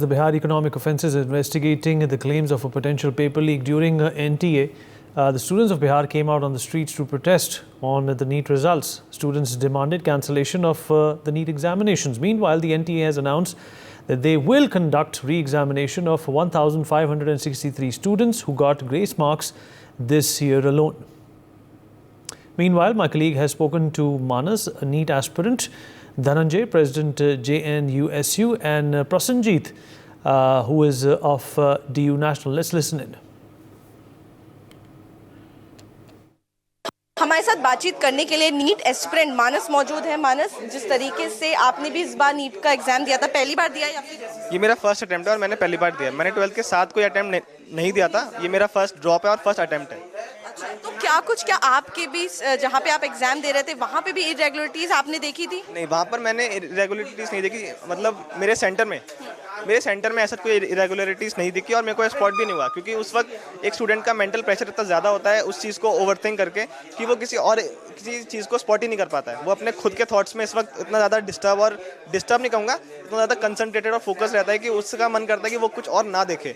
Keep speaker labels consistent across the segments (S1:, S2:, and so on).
S1: the Bihar Economic Offences investigating the claims of a potential paper leak during NTA, the students of Bihar came out on the streets to protest on the NEET results. Students demanded cancellation of the NEET examinations. Meanwhile, the NTA has announced that they will conduct re-examination of 1,563 students who got grace marks this year alone. Meanwhile, my colleague has spoken to Manas, a NEET aspirant, Dhananjay, President JNUSU, and Prasenjit, who is of DU National. Let's listen in.
S2: हमारे साथ बातचीत करने के लिए NEET aspirant मानस मौजूद है। मानस, जिस तरीके से आपने भी इस बार नीट का एग्जाम दिया था, पहली बार दिया या फिर?
S3: ये मेरा फर्स्ट अटेम्प्ट है और मैंने पहली बार दिया। मैंने 12th के साथ कोई अटेम्प्ट नहीं दिया था। ये मेरा फर्स्ट ड्रॉप है और फर्स्ट अटेम्प्ट है।
S2: अच्छा, तो क्या आपके भी जहाँ पे आप एग्जाम दे रहे थे वहाँ पे भी इरेगुलरिटीज आपने देखी थी?
S3: नहीं, वहाँ पर मैंने इरेगुलरिटीज नहीं देखी। मतलब मेरे सेंटर में ऐसा कोई इरेगुलरिटीज नहीं दिखी और मेरे को स्पॉट भी नहीं हुआ, क्योंकि उस वक्त एक स्टूडेंट का मेंटल प्रेशर इतना ज़्यादा होता है उस चीज़ को ओवरथिंक करके कि वो किसी चीज़ को स्पॉट ही नहीं कर पाता है। वो अपने खुद के थॉट्स में इस वक्त इतना ज़्यादा डिस्टर्ब नहीं कहूँगा, इतना ज़्यादा कंसंट्रेटेड और फोकस रहता है कि उसका मन करता है कि वो कुछ और ना देखे।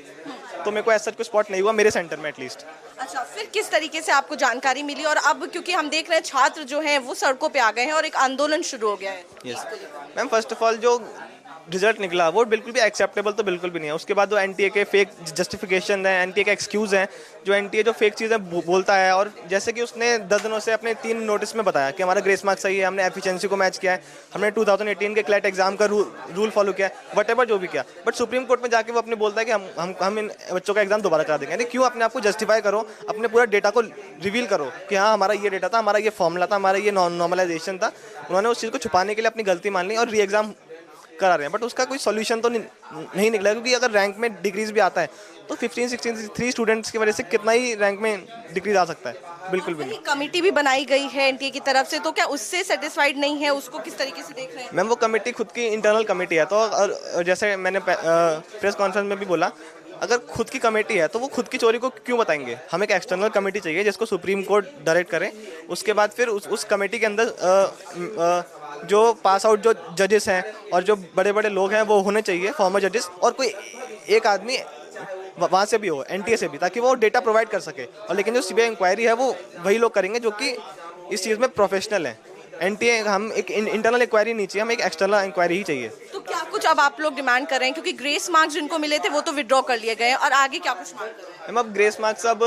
S3: तो मेरे को ऐसा कुछ स्पॉट नहीं हुआ मेरे सेंटर में एटलीस्ट।
S2: अच्छा, फिर किस तरीके से आपको जानकारी मिली? और अब क्योंकि हम देख रहे हैं छात्र जो हैं वो सड़कों पे आ गए हैं और एक आंदोलन शुरू हो गया है।
S3: Yes ma'am, first of all जो रिजल्ट निकला वो बिल्कुल भी एक्सेप्टेबल तो बिल्कुल भी नहीं है। उसके बाद जो एनटीए के फेक जस्टिफिकेशन है, एनटीए के एक्सक्यूज़ हैं, जो एनटीए जो फेक चीज़ें बोलता है, और जैसे कि उसने 10 दिनों से अपने 3 नोटिस में बताया कि हमारा ग्रेस मार्क्स सही है, हमने एफिशिएंसी को मैच किया है, हमने 2018 के क्लैट एग्जाम का रूल फॉलो किया, वटेवर जो भी किया। बट सुप्रीम कोर्ट में जाके वो अपने बोलता है कि हम इन बच्चों का एग्जाम दोबारा करा देंगे। यानी क्यों अपने आप को जस्टिफाई करो, अपने पूरा डेटा को रिवील करो कि हाँ हमारा ये डेटा था, हमारा ये फॉर्मूला था, हमारा ये नॉर्मलाइजेशन था। उन्होंने उस चीज़ को छुपाने के लिए अपनी गलती मान ली और री एग्जाम करा रहे हैं। बट उसका कोई सॉल्यूशन तो नहीं निकला, क्योंकि अगर रैंक में डिक्रीज भी आता है तो 15-16 स्टूडेंट्स की वजह से कितना ही रैंक में डिक्रीज आ सकता है। बिल्कुल भी नहीं।
S2: कमेटी भी बनाई गई है एनटीए की तरफ से, तो क्या उससे सेटिस्फाइड नहीं है? उसको किस तरीके से देख रहे हैं?
S3: मैम, वो कमेटी खुद की इंटरनल कमेटी है, तो और जैसे मैंने प्रेस कॉन्फ्रेंस में भी बोला, अगर खुद की कमेटी है तो वो खुद की चोरी को क्यों बताएंगे? हमें एक एक्सटर्नल कमेटी चाहिए जिसको सुप्रीम कोर्ट डायरेक्ट करे। उसके बाद फिर उस कमेटी के अंदर जो पास आउट जो जजेस हैं और जो बड़े बड़े लोग हैं वो होने चाहिए, फॉर्मर जजेस, और कोई एक आदमी वहाँ से भी हो, एनटीए से भी, ताकि वो डेटा प्रोवाइड कर सके। और लेकिन जो सीबीआई इंक्वायरी है वो वही लोग करेंगे जो कि इस चीज़ में प्रोफेशनल हैं। एनटीए, हम एक इंटरनल इंक्वायरी नहीं चाहिए, हमें एक एक्सटर्नल इंक्वायरी ही चाहिए।
S2: तो क्या कुछ अब आप लोग डिमांड कर रहे हैं? क्योंकि ग्रेस मार्क्स जिनको मिले थे वो तो विड्रॉ कर लिए गए, और आगे क्या कुछ मांग कर रहे हैं?
S3: मैम, अब ग्रेस मार्क्स अब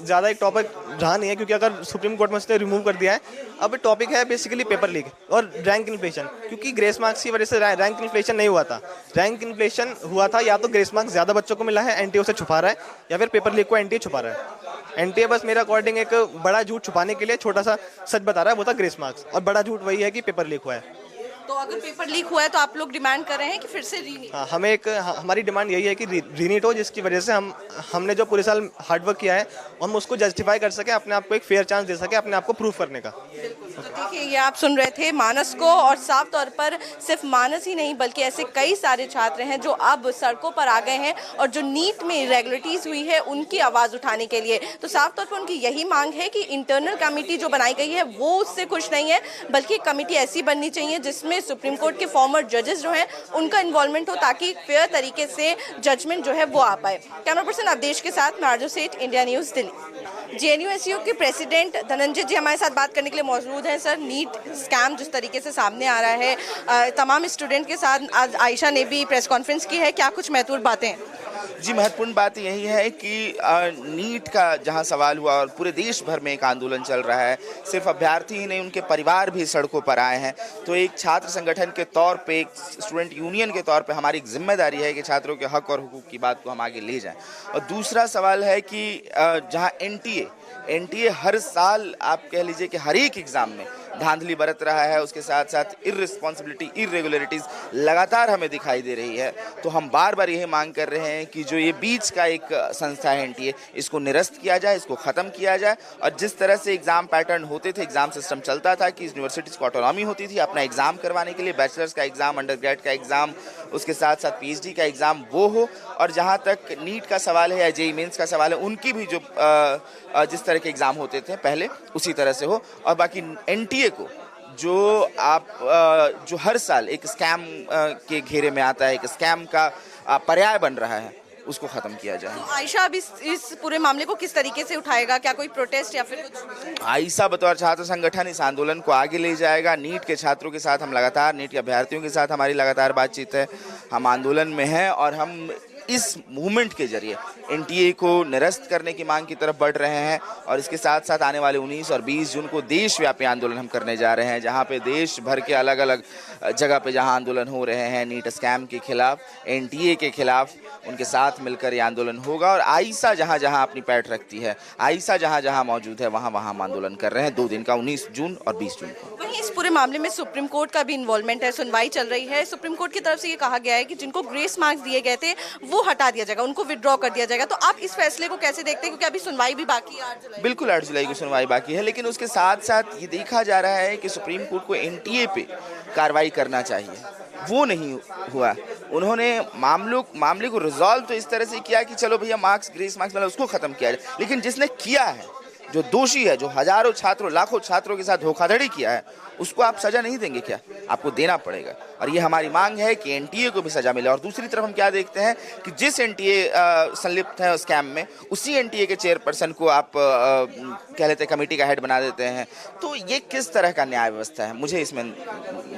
S3: ज़्यादा एक टॉपिक रहा नहीं है, क्योंकि अगर सुप्रीम कोर्ट में उसने रिमूव कर दिया है। अब टॉपिक है बेसिकली पेपर लीक और रैंक इन्फ्लेशन, क्योंकि ग्रेस मार्क्स की वजह से रैंक इन्फ्लेशन नहीं हुआ था। रैंक इन्फ्लेशन हुआ था या तो ग्रेस मार्क्स ज़्यादा बच्चों को मिला है, एनटीए उसे छुपा रहा है, या फिर पेपर लीक को एनटीए छुपा रहा है। एनटीए बस मेरे अकॉर्डिंग एक बड़ा झूठ छुपाने के लिए छोटा सा सच बता रहा है, वो था ग्रेस मार्क्स, और बड़ा झूठ वही है कि पेपर लीक हुआ है।
S2: तो अगर पेपर लीक हुआ है तो आप लोग डिमांड कर रहे हैं कि फिर से रीनीट?
S3: हमें हमारी डिमांड यही है कि रीनीट हो, जिसकी वजह से हमने जो पूरे साल हार्डवर्क किया है हम उसको जस्टिफाई कर सके, अपने आप को एक फेयर चांस दे सके अपने आप को प्रूव करने का।
S2: तो देखिए, ये आप सुन रहे थे मानस को, और साफ तौर पर सिर्फ मानस ही नहीं बल्कि ऐसे कई सारे छात्र हैं जो अब सड़कों पर आ गए हैं और जो नीट में इरेगुलरिटीज हुई है उनकी आवाज़ उठाने के लिए। तो साफ तौर पर उनकी यही मांग है कि इंटरनल कमेटी जो बनाई गई है वो उससे खुश नहीं है, बल्कि कमेटी ऐसी बननी चाहिए जिसमें सुप्रीम कोर्ट के फॉर्मर जजेस जो हैं उनका इन्वॉल्वमेंट हो, ताकि फेयर तरीके से जजमेंट जो है वो आ पाए। कैमरा पर्सन अवधेश के साथ मैं आरजू सेठ, इंडिया न्यूज़, दिल्ली। जेएनयूएसयू के प्रेसिडेंट धनंजय जी हमारे साथ बात करने के लिए मौजूद हैं। सर, नीट स्कैम जिस तरीके से सामने आ रहा है, तमाम स्टूडेंट के साथ आज आयशा ने भी प्रेस कॉन्फ्रेंस की है, क्या कुछ महत्वपूर्ण बातें?
S4: जी, महत्वपूर्ण बात यही है कि नीट का जहां सवाल हुआ और पूरे देश भर में एक आंदोलन चल रहा है, सिर्फ अभ्यर्थी ही नहीं उनके परिवार भी सड़कों पर आए हैं। तो एक छात्र संगठन के तौर पे, एक स्टूडेंट यूनियन के तौर पे हमारी एक जिम्मेदारी है कि छात्रों के हक और हुकूक की बात को हम आगे ले जाएं। और दूसरा सवाल है कि जहां एनटीए हर साल आप कह लीजिए कि हर एक एग्ज़ाम में धांधली बरत रहा है, उसके साथ साथ इररिस्पॉन्सिबिलिटी, इरेगुलरिटीज़ लगातार हमें दिखाई दे रही है। तो हम बार बार यही मांग कर रहे हैं कि जो ये बीच का एक संस्था है एनटीए, इसको निरस्त किया जाए, इसको ख़त्म किया जाए। और जिस तरह से एग्ज़ाम पैटर्न होते थे, एग्ज़ाम सिस्टम चलता था कि यूनिवर्सिटीज़ को ऑटोनॉमी होती थी अपना एग्ज़ाम करवाने के लिए, बैचलर्स का एग्ज़ाम, अंडरग्रेड का एग्ज़ाम, उसके साथ साथ पीएचडी का एग्ज़ाम वो हो। और जहाँ तक नीट का सवाल है या जेईई मेंस का सवाल है, उनकी भी जो जिस तरह के एग्ज़ाम होते थे पहले उसी तरह से हो। और बाकी एनटीए को जो हर साल एक स्कैम के घेरे में आता है, एक स्कैम का पर्याय बन रहा है उसको ख़त्म किया जाए।
S2: तो आयशा अब इस पूरे मामले को किस तरीके से उठाएगा? क्या कोई प्रोटेस्ट या फिर कुछ?
S4: आयशा बतौर छात्र संगठन इस आंदोलन को आगे ले जाएगा। नीट के छात्रों के साथ हम लगातार, नीट के अभ्यर्थियों के साथ हमारी लगातार बातचीत है। हम आंदोलन में हैं और हम इस मूवमेंट के जरिए एनटीए को निरस्त करने की मांग की तरफ बढ़ रहे हैं और इसके साथ साथ आने वाले 19 और 20 जून को देशव्यापी आंदोलन हम करने जा रहे हैं, जहां पे देश भर के अलग अलग जगह पे जहां आंदोलन हो रहे हैं नीट स्कैम के खिलाफ, एनटीए के खिलाफ, उनके साथ मिलकर ये आंदोलन होगा। और आयशा जहां जहां अपनी पैठ रखती है, आयशा जहां जहां मौजूद है, वहां वहां हम आंदोलन कर रहे हैं 2 दिन का, 19 जून और 20 जून को।
S2: वहीं इस पूरे मामले में सुप्रीम कोर्ट का भी इन्वॉल्वमेंट है, सुनवाई चल रही है। सुप्रीम कोर्ट की तरफ से ये कहा गया है कि जिनको ग्रेस मार्क्स दिए गए थे वो हटा दिया जाएगा, उनको विड्रॉ कर दिया जाएगा। तो आप इस फैसले को कैसे देखते हैं, क्योंकि अभी सुनवाई भी बाकी है 8 जुलाई?
S4: बिल्कुल 8 जुलाई की सुनवाई बाकी है, लेकिन उसके साथ साथ ये देखा जा रहा है कि सुप्रीम कोर्ट को एनटीए पे कार्रवाई करना चाहिए, वो नहीं हुआ। उन्होंने मामले को रिजॉल्व तो इस तरह से किया कि चलो भैया मार्क्स, ग्रेस मार्क्स मतलब उसको खत्म किया जाए, लेकिन जिसने किया है, जो दोषी है, जो हजारों छात्रों, लाखों छात्रों के साथ धोखाधड़ी किया है, उसको आप सजा नहीं देंगे क्या? आपको देना पड़ेगा। और ये हमारी मांग है कि एनटीए को भी सजा मिले। और दूसरी तरफ हम क्या देखते हैं कि जिस एनटीए संलिप्त है स्कैम में, उसी एनटीए के चेयरपर्सन को आप कह लेते हैं कमेटी का हेड बना देते हैं। तो ये किस तरह का न्याय व्यवस्था है? मुझे इसमें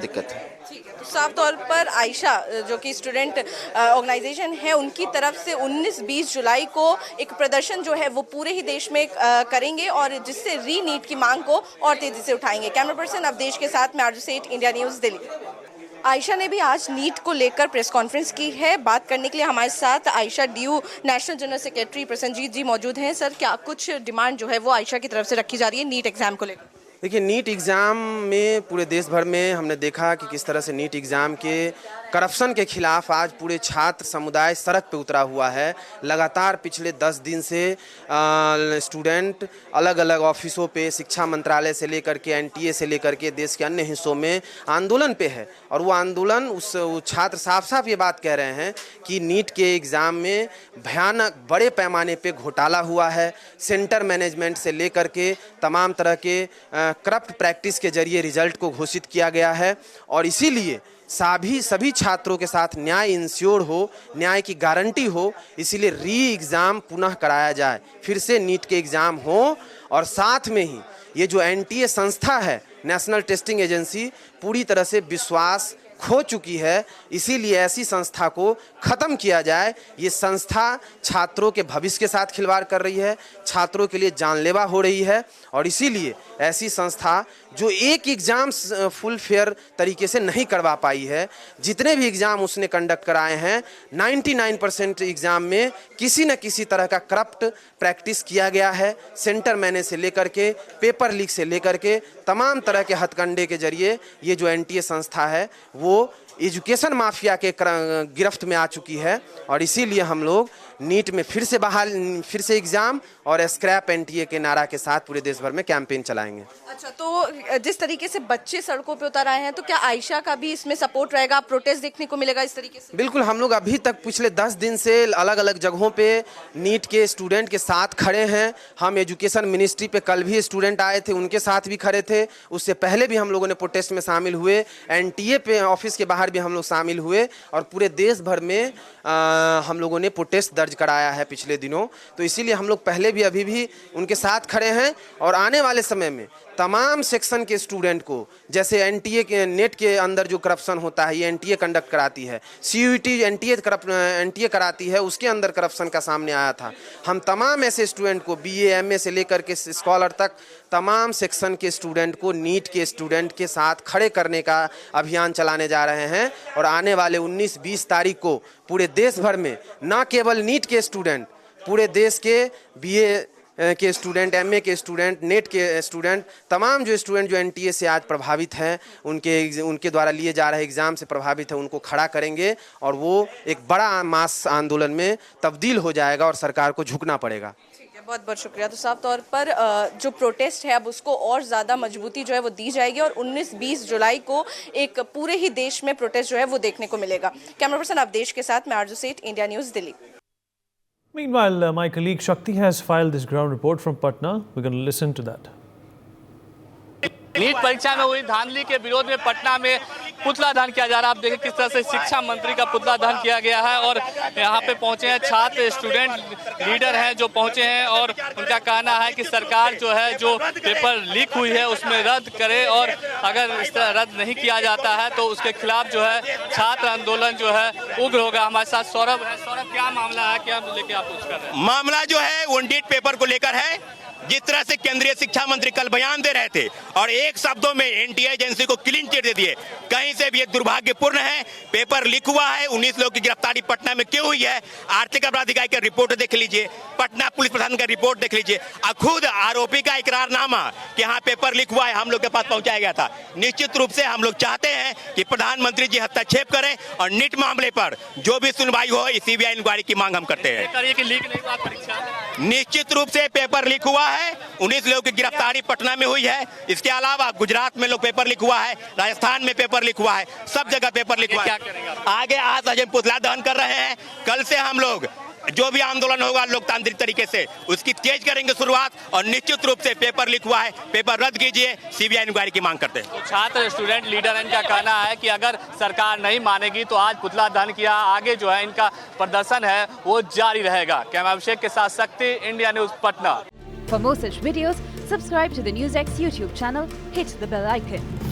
S4: दिक्कत है।
S2: ठीक है, तो साफ तौर पर आयशा जो कि स्टूडेंट ऑर्गेनाइजेशन है, उनकी तरफ से 19-20 जुलाई को एक प्रदर्शन जो है वो पूरे ही देश में करेंगे और जिससे री नीट की मांग को और तेजी से उठाएंगे। कैमरा पर्सन अवधेश के साथ मैं आरजू सेठ, इंडिया न्यूज़, दिल्ली। आयशा ने भी आज नीट को लेकर प्रेस कॉन्फ्रेंस की है। बात करने के लिए हमारे साथ आयशा ड्यू national general secretary Prasenjit ji मौजूद हैं। सर, क्या कुछ डिमांड जो है वो आयशा की तरफ से रखी जा रही है नीट एग्जाम को लेकर?
S5: देखिए, नीट एग्ज़ाम में पूरे देश भर में हमने देखा कि किस तरह से नीट एग्ज़ाम के करप्शन के खिलाफ आज पूरे छात्र समुदाय सड़क पे उतरा हुआ है। लगातार पिछले 10 दिन से स्टूडेंट अलग अलग ऑफिसों पे, शिक्षा मंत्रालय से लेकर के एनटीए से लेकर के देश के अन्य हिस्सों में आंदोलन पे है। और वो आंदोलन उस छात्र साफ साफ ये बात कह रहे हैं कि नीट के एग्ज़ाम में भयानक बड़े पैमाने पे घोटाला हुआ है। सेंटर मैनेजमेंट से लेकर के तमाम तरह के करप्ट प्रैक्टिस के जरिए रिजल्ट को घोषित किया गया है और इसीलिए सभी छात्रों के साथ न्याय इंश्योर हो, न्याय की गारंटी हो, इसीलिए री एग्ज़ाम पुनः कराया जाए, फिर से नीट के एग्ज़ाम हो। और साथ में ही ये जो एनटीए संस्था है, नेशनल टेस्टिंग एजेंसी, पूरी तरह से विश्वास खो चुकी है, इसीलिए ऐसी संस्था को ख़त्म किया जाए। ये संस्था छात्रों के भविष्य के साथ खिलवाड़ कर रही है, छात्रों के लिए जानलेवा हो रही है और इसीलिए ऐसी संस्था जो एक एग्ज़ाम फुल फेयर तरीके से नहीं करवा पाई है, जितने भी एग्ज़ाम उसने कंडक्ट कराए हैं 99% एग्ज़ाम में किसी न किसी तरह का करप्ट प्रैक्टिस किया गया है। सेंटर मैनेज से लेकर के पेपर लीक से लेकर के तमाम तरह के हथकंडे के जरिए ये जो एनटीए संस्था है वो एजुकेशन माफिया के गिरफ्त में आ चुकी है। और इसीलिए हम लोग नीट में फिर से एग्ज़ाम और स्क्रैप एनटीए के नारा के साथ पूरे देश भर में कैंपेन चलाएंगे।
S2: अच्छा, तो जिस तरीके से बच्चे सड़कों पे उतर आए हैं, तो क्या आयशा का भी इसमें सपोर्ट रहेगा? प्रोटेस्ट देखने को मिलेगा इस तरीके से?
S5: बिल्कुल, हम लोग अभी तक पिछले 10 दिन से अलग अलग जगहों पे नीट के स्टूडेंट के साथ खड़े हैं। हम एजुकेशन मिनिस्ट्री पे कल भी स्टूडेंट आए थे, उनके साथ भी खड़े थे। उससे पहले भी हम लोगों ने प्रोटेस्ट में शामिल हुए, एनटीए पे ऑफिस के बाहर भी हम लोग शामिल हुए और पूरे देश भर में हम लोगों ने प्रोटेस्ट दर्ज कराया है पिछले दिनों। तो इसीलिए हम लोग पहले भी अभी भी उनके साथ खड़े हैं और आने वाले समय में तमाम सेक्शन के स्टूडेंट को, जैसे एनटीए के नेट के अंदर जो करप्शन होता है ये एनटीए कंडक्ट कराती है, सीयूईटी एनटीए कराती है, उसके अंदर करप्शन का सामने आया था। हम तमाम ऐसे स्टूडेंट को बीए एमए से लेकर के स्कॉलर तक तमाम सेक्शन के स्टूडेंट को नीट के स्टूडेंट के साथ खड़े करने का अभियान चलाने जा रहे हैं। और आने वाले 19-20 तारीख को पूरे देश भर में न केवल नीट के स्टूडेंट, पूरे देश के बीए के स्टूडेंट, एमए के स्टूडेंट, नेट के स्टूडेंट, तमाम जो स्टूडेंट जो एनटीए से आज प्रभावित हैं, उनके द्वारा लिए जा रहे एग्ज़ाम से प्रभावित है, उनको खड़ा करेंगे और वो एक बड़ा मास आंदोलन में तब्दील हो जाएगा और सरकार को झुकना पड़ेगा।
S2: बहुत बहुत शुक्रिया। तो साफ तौर पर जो प्रोटेस्ट है अब उसको और ज़्यादा मजबूती जो है वो दी जाएगी और 19-20 जुलाई को एक पूरे ही देश में प्रोटेस्ट जो है वो देखने को मिलेगा। कैमरा पर्सन अवधेश के साथ मैं आरजू सेठ, India news, Delhi.
S1: Meanwhile, my colleague Shakti has filed this ground report from Patna. We're going to listen to that.
S6: NEET परीक्षा में हुई धांधली के विरोध में पटना में पुतला दहन किया जा रहा है। आप देखें किस तरह से शिक्षा मंत्री का पुतला दहन किया गया है और यहाँ पे पहुंचे हैं छात्र, स्टूडेंट लीडर हैं जो पहुंचे हैं और उनका कहना है कि सरकार जो है जो पेपर लीक हुई है उसमें रद्द करे और अगर इस तरह रद्द नहीं किया जाता है तो उसके खिलाफ जो है छात्र आंदोलन जो है उग्र होगा। हमारे साथ सौरभ है। सौरभ, क्या मामला है, क्या लेके आप कुछ कर रहे हैं?
S7: मामला जो है वो नीट पेपर को लेकर है। जिस तरह से केंद्रीय शिक्षा मंत्री कल बयान दे रहे थे और एक शब्दों में एनटीए एजेंसी को क्लीन चिट दे दिए, कहीं से भी ये दुर्भाग्यपूर्ण है। पेपर लीक हुआ है, 19 लोगों की गिरफ्तारी पटना में क्यों हुई है? आर्थिक अपराध इकाई का रिपोर्ट देख लीजिए, पटना पुलिस प्रशासन का रिपोर्ट देख लीजिए, और खुद आरोपी का इकरारनामा कि हाँ पेपर लीक हुआ है हम लोग के पास पहुंचाया गया था। निश्चित रूप से हम लोग चाहते हैं कि प्रधानमंत्री जी हस्तक्षेप करें और नीट मामले पर जो भी सुनवाई हो सीबीआई इंक्वायरी की मांग हम करते हैं।
S6: कि लीक नहीं हुआ परीक्षा?
S7: निश्चित रूप से पेपर लीक हुआ है, 19 लोगों की गिरफ्तारी पटना में हुई है। इसके अलावा गुजरात में लोग पेपर लीक हुआ है, राजस्थान में पेपर लीक हुआ है, सब जगह पेपर लीक हुआ है। आगे आज हम पुतला दहन कर रहे हैं। कल से हम लोग जो भी आंदोलन होगा लोकतांत्रिक तरीके से उसकी तेज करेंगे शुरुआत और निश्चित रूप से पेपर लीक हुआ है, पेपर रद्द कीजिए, सीबीआई इंक्वायरी की मांग करते हैं।
S6: तो छात्र स्टूडेंट लीडर इनका कहना है कि अगर सरकार नहीं मानेगी तो आज पुतला दहन किया, आगे जो है इनका प्रदर्शन है वो जारी रहेगा। कैमरा अभिषेक के साथ शक्ति, India news Patna.
S8: For more such videos, subscribe to the NewsX YouTube channel, hit the bell icon.